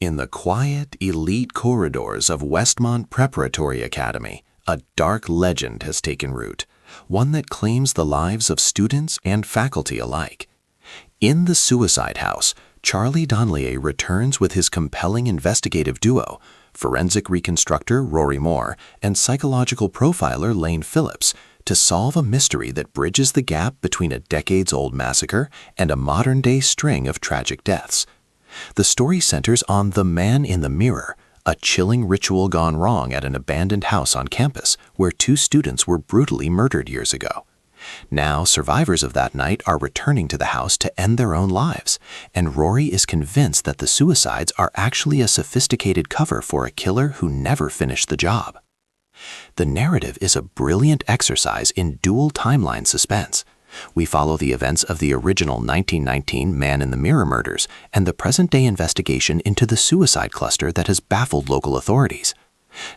In the quiet, elite corridors of Westmont Preparatory Academy, a dark legend has taken root, one that claims the lives of students and faculty alike. In the suicide house, Charlie Donlea returns with his compelling investigative duo, forensic reconstructor Rory and psychological profiler Phillips, to solve a mystery that bridges the gap between a decades-old massacre and a modern-day string of tragic deaths. The story centers on the man in the mirror, a chilling ritual gone wrong at an abandoned house on campus where two students were brutally murdered years ago. Now, survivors of that night are returning to the house to end their own lives, and Rory is convinced that the suicides are actually a sophisticated cover for a killer who never finished the job. The narrative is a brilliant exercise in dual timeline suspense. We follow the events of the original 1919 Man in the Mirror murders and the present-day investigation into the suicide cluster that has baffled local authorities.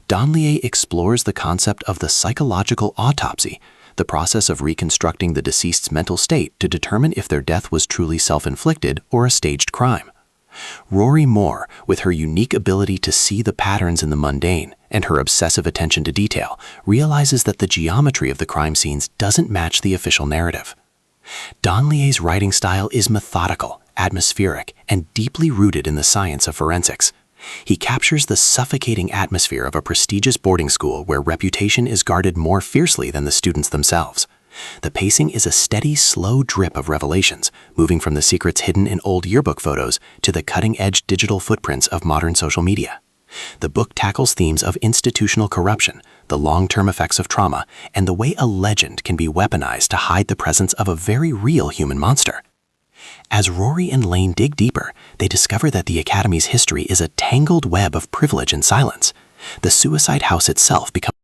Donlea explores the concept of the psychological autopsy, the process of reconstructing the deceased's mental state to determine if their death was truly self-inflicted or a staged crime. Rory, with her unique ability to see the patterns in the mundane and her obsessive attention to detail, realizes that the geometry of the crime scenes doesn't match the official narrative. Donlea's writing style is methodical, atmospheric, and deeply rooted in the science of forensics. He captures the suffocating atmosphere of a prestigious boarding school where reputation is guarded more fiercely than the students themselves. The pacing is a steady, slow drip of revelations, moving from the secrets hidden in old yearbook photos to the cutting-edge digital footprints of modern social media. The book tackles themes of institutional corruption, the long-term effects of trauma, and the way a legend can be weaponized to hide the presence of a very real human monster. As Rory and Lane dig deeper, they discover that the Academy's history is a tangled web of privilege and silence. The suicide house itself becomes